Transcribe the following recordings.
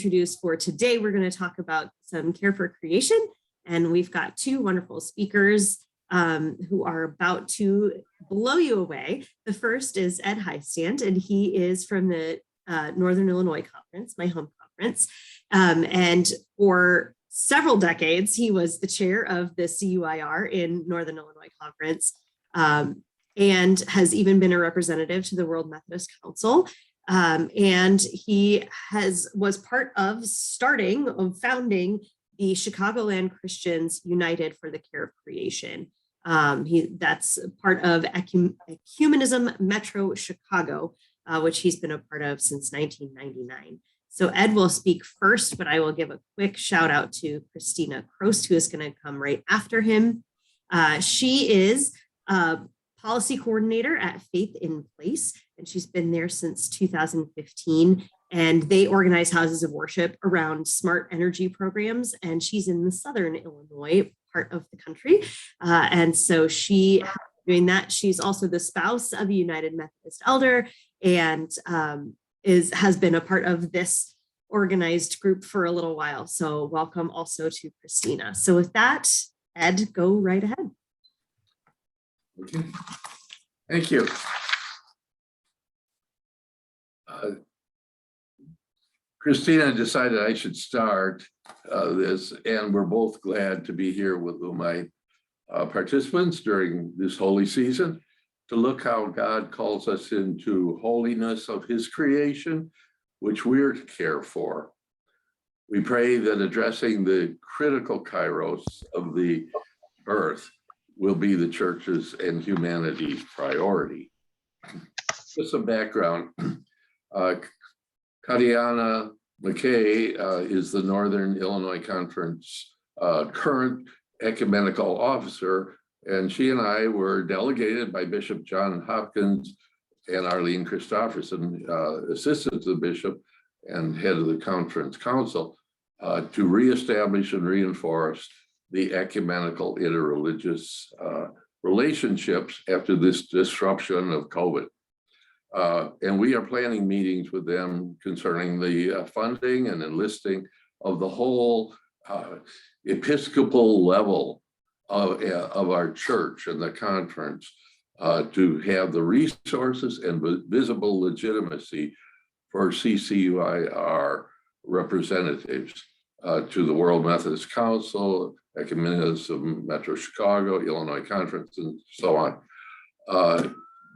introduce for today. We're going to talk about some care for creation, and we've got two wonderful speakers who are about to blow you away. The first is Ed Hiestand, and he is from the Northern Illinois Conference, my home conference. And for several decades, he was the chair of the CUIR in Northern Illinois Conference, and has even been a representative to the World Methodist Council. And he was part of founding the Chicagoland Christians United for the Care of Creation. That's part of Ecumenism Metro Chicago, which he's been a part of since 1999. So Ed will speak first, but I will give a quick shout out to Cristian Krost, who is going to come right after him. She is policy coordinator at Faith in Place, and she's been there since 2015. And they organize houses of worship around smart energy programs. And she's in the Southern Illinois part of the country. And so she doing that. She's also the spouse of a United Methodist elder, and has been a part of this organized group for a little while. So welcome also to Christina. So with that, Ed, go right ahead. Okay. Thank you. Christina decided I should start this, and we're both glad to be here with UMEIT participants during this holy season to look how God calls us into holiness of his creation, which we're to care for. We pray that addressing the critical kairos of the earth will be the church's and humanity's priority. Just some background. Kadiana McKay is the Northern Illinois Conference current ecumenical officer, and she and I were delegated by Bishop John Hopkins and Arlene Christofferson, assistant to the bishop and head of the conference council, to reestablish and reinforce the ecumenical interreligious relationships after this disruption of COVID. And we are planning meetings with them concerning the funding and enlisting of the whole episcopal level of our church and the conference to have the resources and visible legitimacy for CCUIR representatives to the World Methodist Council, Ecumenism Metro Chicago, Illinois Conference, and so on.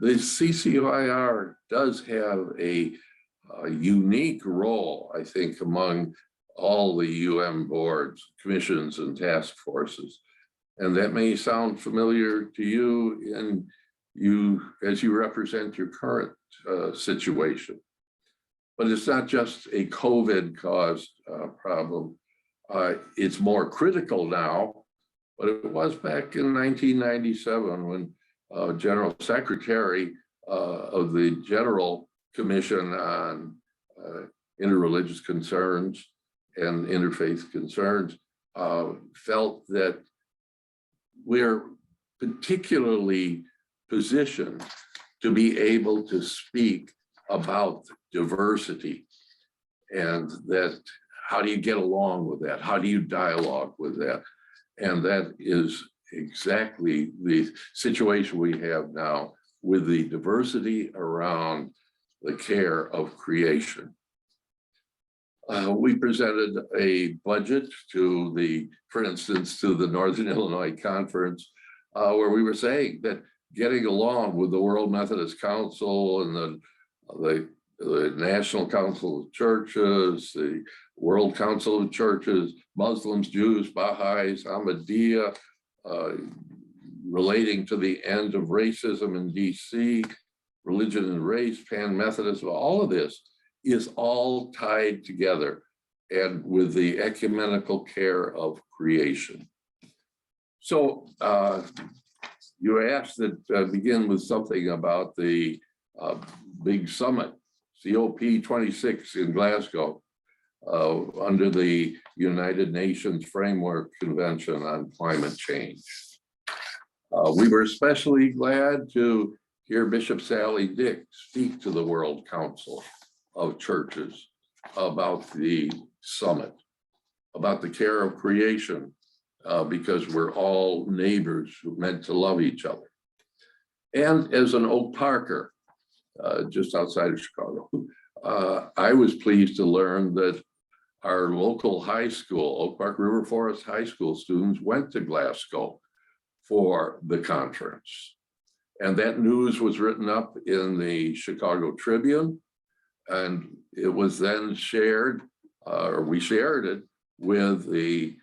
The CCUIR does have a unique role, I think, among all the UM boards, commissions, and task forces. And that may sound familiar to you as you represent your current situation. But it's not just a COVID-caused problem. It's more critical now, but it was back in 1997 when General Secretary of the General Commission on Interreligious Concerns and Interfaith Concerns felt that we're particularly positioned to be able to speak about diversity, and that how do you get along with that? How do you dialogue with that? And that is exactly the situation we have now with the diversity around the care of creation. We presented a budget to for instance, to the Northern Illinois Conference, where we were saying that getting along with the World Methodist Council and the National Council of Churches, the World Council of Churches, Muslims, Jews, Baha'is, Ahmadiyya, relating to the end of racism in DC, religion and race, Pan-Methodism, all of this is all tied together and with the ecumenical care of creation. So you asked that begin with something about the big summit, COP26 in Glasgow, under the United Nations Framework Convention on Climate Change. We were especially glad to hear Bishop Sally Dick speak to the World Council of Churches about the summit about the care of creation, because we're all neighbors who meant to love each other. And as an Oak Parker, just outside of Chicago, I was pleased to learn that our local high school, Oak Park River Forest High School students went to Glasgow for the conference. And that news was written up in the Chicago Tribune, and it was then shared, or we shared it with the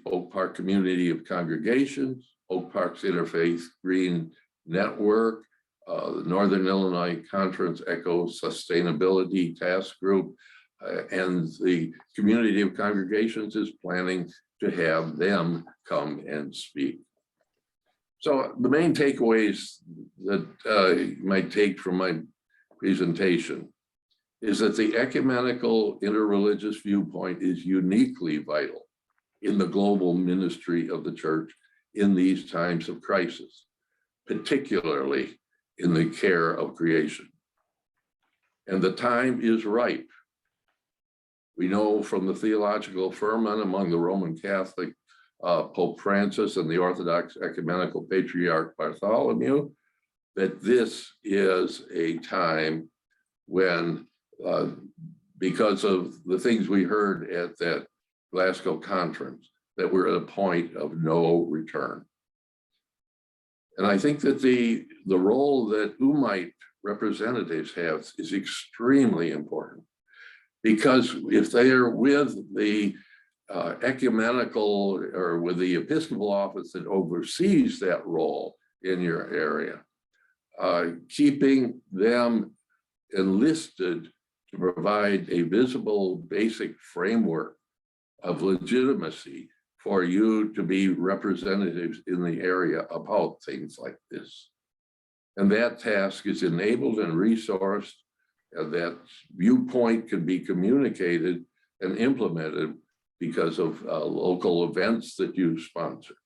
Oak Park community of congregations, Oak Park's Interfaith Green Network, the Northern Illinois Conference Eco Sustainability Task Group, and the community of congregations is planning to have them come and speak. So the main takeaways that you might take from my presentation is that the ecumenical interreligious viewpoint is uniquely vital in the global ministry of the church in these times of crisis, particularly in the care of creation. And the time is ripe. We know from the theological ferment among the Roman Catholic Pope Francis and the Orthodox Ecumenical Patriarch Bartholomew that this is a time when, because of the things we heard at that Glasgow conference, that we're at a point of no return. And I think that the role that UMEIT representatives have is extremely important, because if they are with the ecumenical or with the Episcopal office that oversees that role in your area, keeping them enlisted to provide a visible basic framework of legitimacy for you to be representatives in the area about things like this. And that task is enabled and resourced, and that viewpoint can be communicated and implemented because of local events that you sponsor,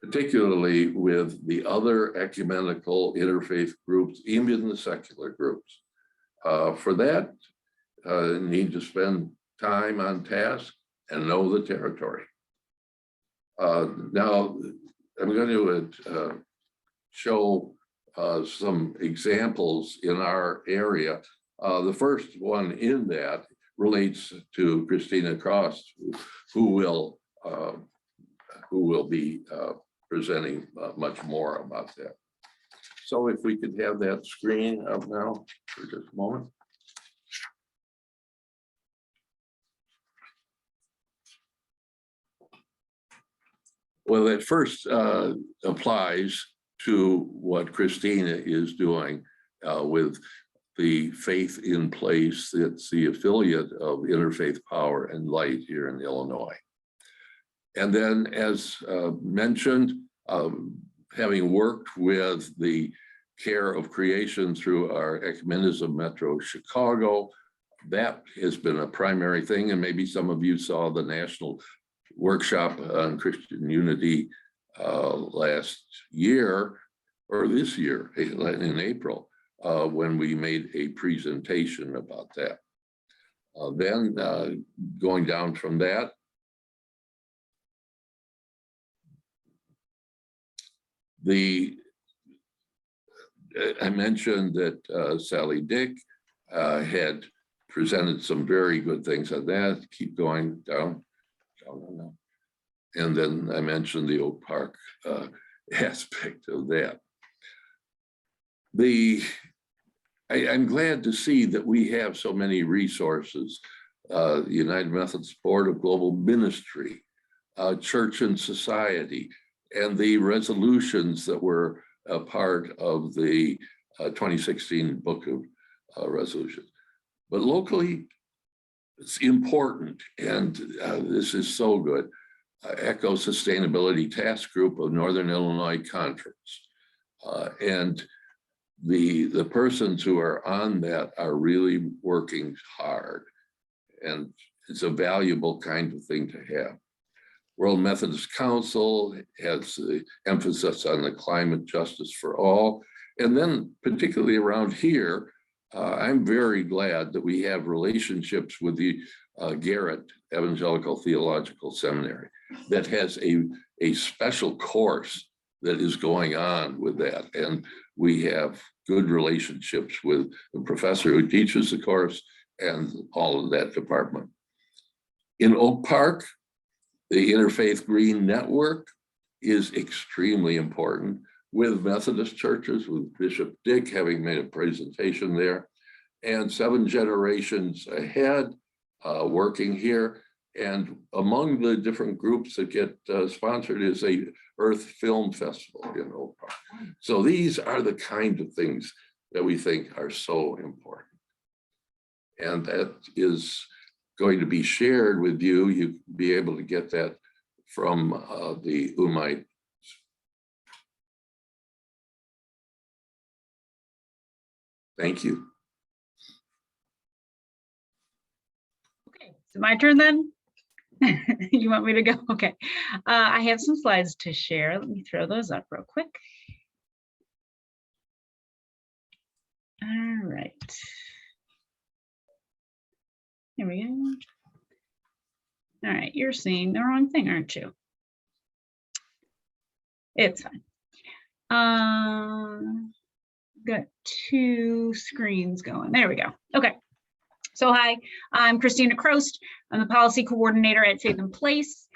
particularly with the other ecumenical interfaith groups, even the secular groups. For that, need to spend time on task and know the territory. Now, I'm going to show some examples in our area. The first one in that relates to Cristian Krost, who will be presenting much more about that. So if we could have that screen up now for just a moment. Well, that first applies to what Christina is doing with the Faith in Place. It's the affiliate of Interfaith Power and Light here in Illinois. And then, as mentioned, having worked with the care of creation through our Ecumenism Metro Chicago, that has been a primary thing. And maybe some of you saw the national workshop on Christian unity last year, or this year in April, when we made a presentation about that. Then going down from that, I mentioned that Sally Dick had presented some very good things on that. Keep going down. And then I mentioned the Oak Park aspect of that. I'm glad to see that we have so many resources. The United Methodist Board of Global Ministry, Church and Society, and the resolutions that were a part of the 2016 Book of Resolutions. But locally, it's important, and this is so good. Eco Sustainability Task Group of Northern Illinois Conference. And the persons who are on that are really working hard, and it's a valuable kind of thing to have. World Methodist Council has the emphasis on the climate justice for all. And then particularly around here, I'm very glad that we have relationships with the Garrett Evangelical Theological Seminary that has a special course that is going on with that. And we have good relationships with the professor who teaches the course and all of that department. In Oak Park, the Interfaith Green Network is extremely important, with Methodist churches, with Bishop Dick having made a presentation there, and 7 generations ahead working here. And among the different groups that get sponsored is a Earth Film Festival in Oak Park. So these are the kind of things that we think are so important. And that is going to be shared with you. You'll be able to get that from the UMEIT. Thank you. Okay, so my turn then? You want me to go? Okay. I have some slides to share. Let me throw those up real quick. All right. Here we go. All right, you're seeing the wrong thing, aren't you? It's fine. Got 2 screens going. There we go. Okay. So hi, I'm Cristian Krost. I'm the policy coordinator at Faith and Place,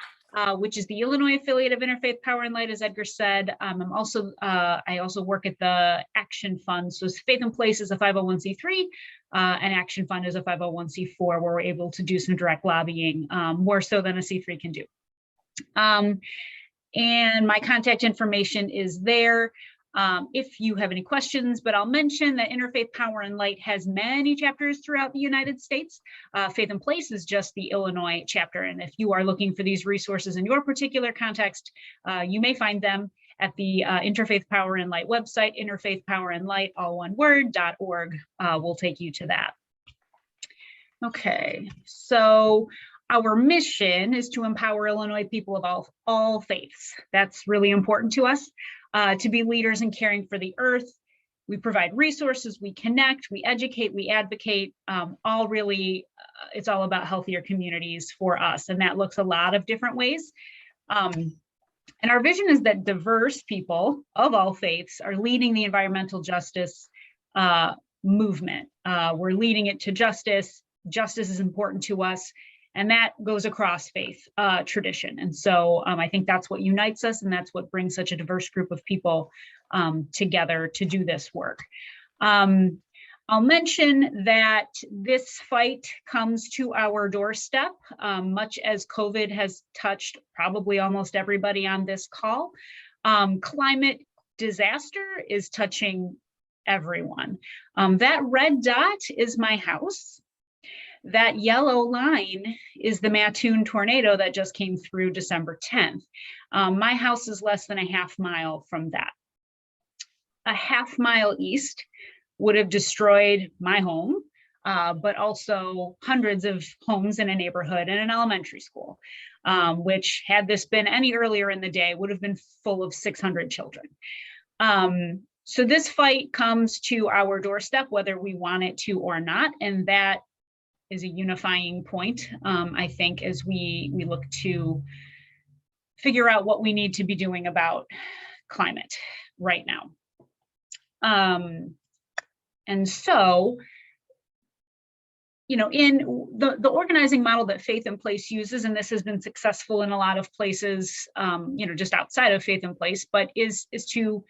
which is the Illinois affiliate of Interfaith Power and Light, as Edgar said. I also work at the Action Fund. So Faith and Place is a 501c3, and Action Fund is a 501c4, where we're able to do some direct lobbying, more so than a C3 can do. And my contact information is there if you have any questions, but I'll mention that Interfaith Power and Light has many chapters throughout the United States. Faith and Place is just the Illinois chapter. And if you are looking for these resources in your particular context, you may find them at the Interfaith Power and Light website, interfaithpowerandlight, all one word, .org, will take you to that. Okay, so our mission is to empower Illinois people of all faiths. That's really important to us. To be leaders in caring for the earth. We provide resources, we connect, we educate, we advocate, all really, it's all about healthier communities for us. And that looks a lot of different ways. And our vision is that diverse people of all faiths are leading the environmental justice movement. We're leading it to justice. Justice is important to us. And that goes across faith tradition. And so I think that's what unites us, and that's what brings such a diverse group of people together to do this work. I'll mention that this fight comes to our doorstep, much as COVID has touched probably almost everybody on this call. Climate disaster is touching everyone. That red dot is my house. That yellow line is the Mattoon tornado that just came through December 10th. My house is less than a half mile from that. A half mile east would have destroyed my home, but also hundreds of homes in a neighborhood and an elementary school, which, had this been any earlier in the day, would have been full of 600 children. So this fight comes to our doorstep, whether we want it to or not, and that is a unifying point, I think, as we look to figure out what we need to be doing about climate right now. And so, you know, in the organizing model that Faith and Place uses, and this has been successful in a lot of places, you know, just outside of Faith and Place, but is to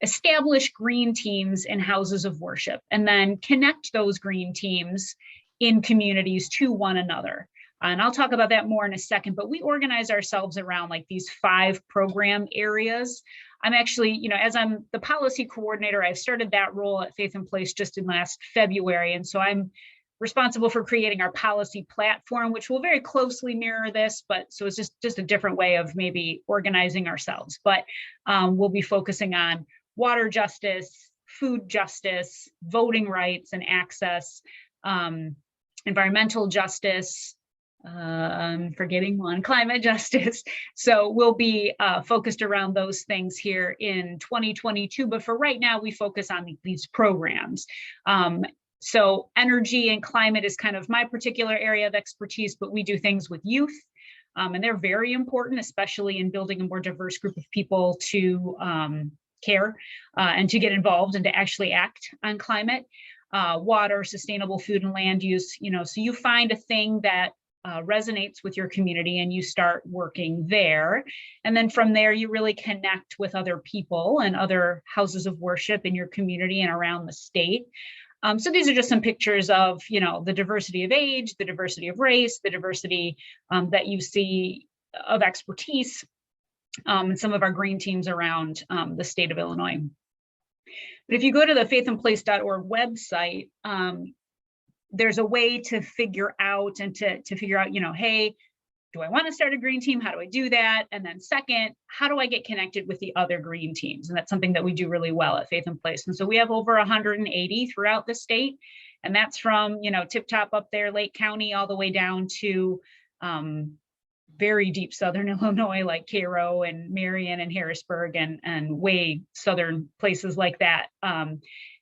establish green teams in houses of worship and then connect those green teams in communities to one another. And I'll talk about that more in a second, but we organize ourselves around like these 5 program areas. I'm actually, you know, as I'm the policy coordinator, I started that role at Faith and Place just in last February. And so I'm responsible for creating our policy platform, which will very closely mirror this, but so it's just a different way of maybe organizing ourselves. But we'll be focusing on water justice, food justice, voting rights and access, environmental justice, I'm forgetting one, climate justice. So we'll be focused around those things here in 2022. But for right now, we focus on these programs. So energy and climate is kind of my particular area of expertise, but we do things with youth. And they're very important, especially in building a more diverse group of people to care and to get involved and to actually act on climate, water, sustainable food and land use. So you find a thing that resonates with your community and you start working there. And then from there, you really connect with other people and other houses of worship in your community and around the state. So these are just some pictures of, the diversity of age, the diversity of race, the diversity that you see of expertise, and some of our green teams around the state of Illinois. But if you go to the faithandplace.org website, there's a way to figure out hey, do I want to start a green team? How do I do that? And then second, how do I get connected with the other green teams? And that's something that we do really well at Faith and Place. And so we have over 180 throughout the state. And that's from, tip top up there, Lake County, all the way down to very deep southern Illinois, like Cairo and Marion and Harrisburg and way southern places like that.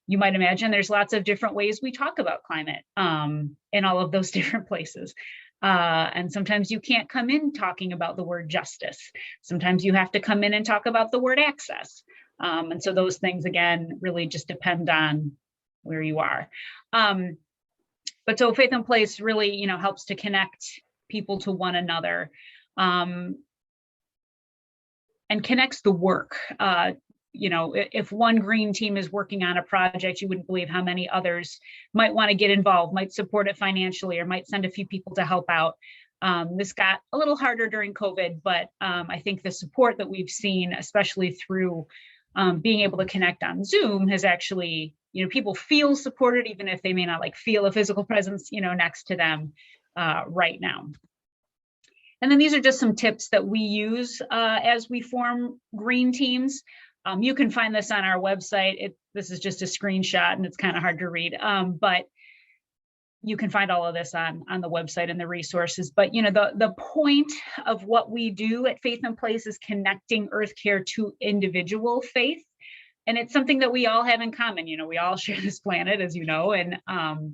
You might imagine there's lots of different ways we talk about climate in all of those different places. And sometimes you can't come in talking about the word justice. Sometimes you have to come in and talk about the word access. And so those things, again, really just depend on where you are. But so Faith and Place really, helps to connect people to one another and connects the work. If one green team is working on a project, you wouldn't believe how many others might want to get involved, might support it financially, or might send a few people to help out. This got a little harder during COVID, but I think the support that we've seen, especially through being able to connect on Zoom, has actually, people feel supported, even if they may not feel a physical presence, next to them right now. And then these are just some tips that we use as we form green teams. You can find this on our website. This is just a screenshot and it's kind of hard to read, but you can find all of this on the website and the resources. But the point of what we do at Faith and Place is connecting Earth Care to individual faith. And it's something that we all have in common. We all share this planet, as you know, and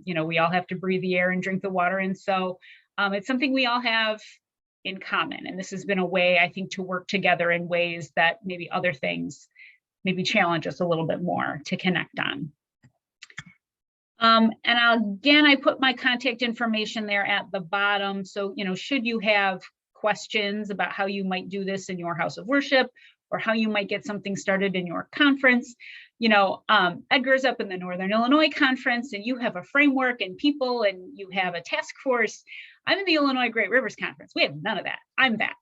we all have to breathe the air and drink the water. And so it's something we all have in common. And this has been a way, I think, to work together in ways that maybe other things maybe challenge us a little bit more to connect on. And I put my contact information there at the bottom. So, should you have questions about how you might do this in your house of worship or how you might get something started in your conference, Edgar's up in the Northern Illinois Conference and you have a framework and people and you have a task force. I'm in the Illinois Great Rivers Conference. We have none of that. I'm that.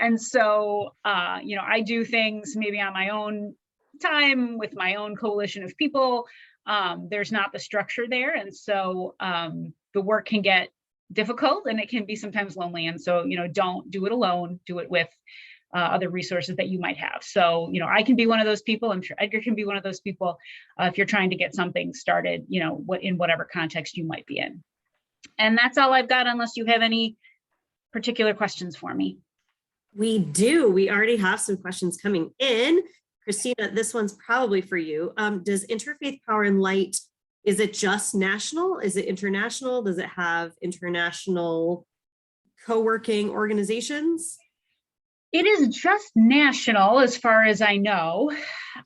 And so, I do things maybe on my own time with my own coalition of people. There's not the structure there. And so the work can get difficult and it can be sometimes lonely. And so, don't do it alone, do it with other resources that you might have. So, I can be one of those people. I'm sure Edgar can be one of those people if you're trying to get something started, in whatever context you might be in. And that's all I've got, unless you have any particular questions for me. We do. We already have some questions coming in. Christina, this one's probably for you. Does Interfaith Power and Light, is it just national? Is it international? Does it have international co-working organizations? It is just national, as far as I know.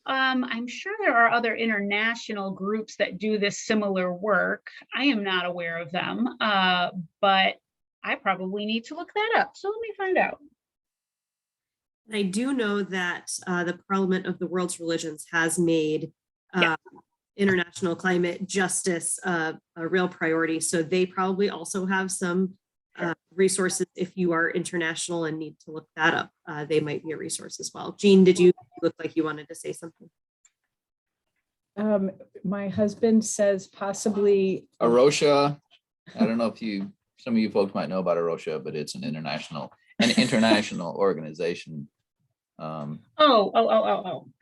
I'm sure there are other international groups that do this similar work. I am not aware of them, but I probably need to look that up. So let me find out. I do know that the Parliament of the World's Religions has made international climate justice a real priority. So they probably also have some resources. If you are international and need to look that up, they might be a resource as well. Jean, did you look like you wanted to say something? My husband says possibly Arosha. I don't know if some of you folks might know about Arosha, but it's an international organization. I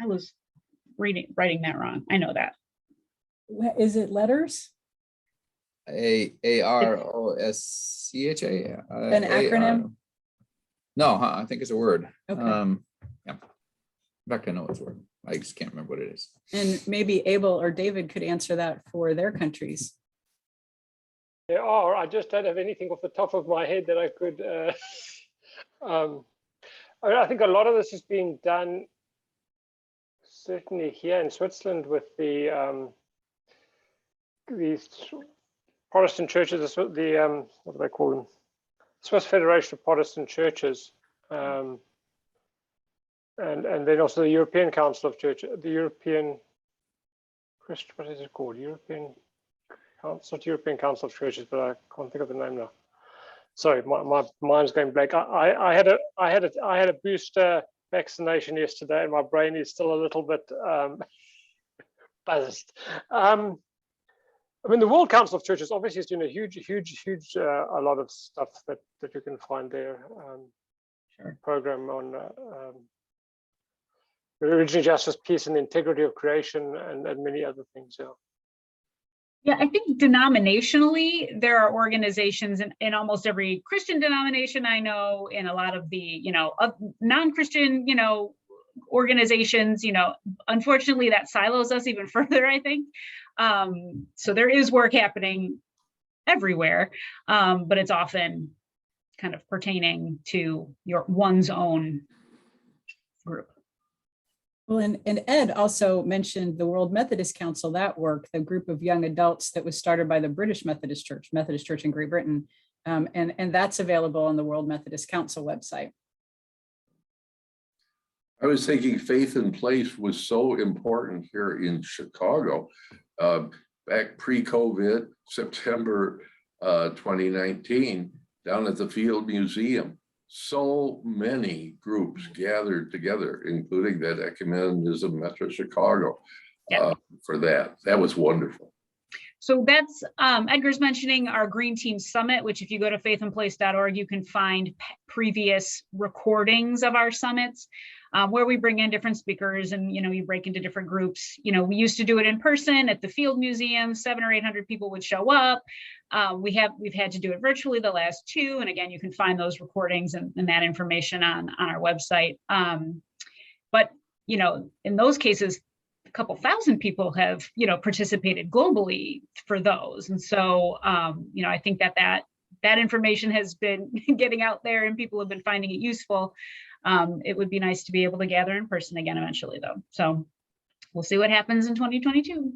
was writing that wrong. I know that. Is it letters? AROSCHA. An acronym? No, I think it's a word. Okay. Yeah. In fact, I know it's a word. I just can't remember what it is. And maybe Abel or David could answer that for their countries. There are. I just don't have anything off the top of my head that I could. I think a lot of this is being done certainly here in Switzerland with the these Protestant churches. The what do they call them? Swiss Federation of Protestant Churches, and then also the European Council of Churches, the European what is it called? European. It's not European Council of Churches, but I can't think of the name now. Sorry, my mind's going blank. I had a booster vaccination yesterday, and my brain is still a little bit buzzed. I mean, the World Council of Churches obviously is doing a huge a lot of stuff that you can find there. Sure. Program on religion, justice, peace, and the integrity of creation, and many other things. Yeah. Yeah, I think denominationally, there are organizations in almost every Christian denomination I know, in a lot of the, non-Christian, organizations, unfortunately that silos us even further, I think. So there is work happening everywhere, but it's often kind of pertaining to one's own group. Well, and Ed also mentioned the World Methodist Council, that work, the group of young adults that was started by the British Methodist Church in Great Britain. And that's available on the World Methodist Council website. I was thinking Faith in Place was so important here in Chicago. Back pre-COVID, September 2019, down at the Field Museum. So many groups gathered together, including that Ecumenism Metro Chicago, for that. That was wonderful. So that's, Edgar's mentioning our Green Team Summit, which if you go to faithandplace.org, you can find previous recordings of our summits, where we bring in different speakers and, you break into different groups. We used to do it in person at the Field Museum, 700 or 800 people would show up. We've had to do it virtually the last two. And again, you can find those recordings and that information on our website. But, in those cases, a couple thousand people have, participated globally for those. And so, I think that information has been getting out there and people have been finding it useful. It would be nice to be able to gather in person again eventually, though. So we'll see what happens in 2022.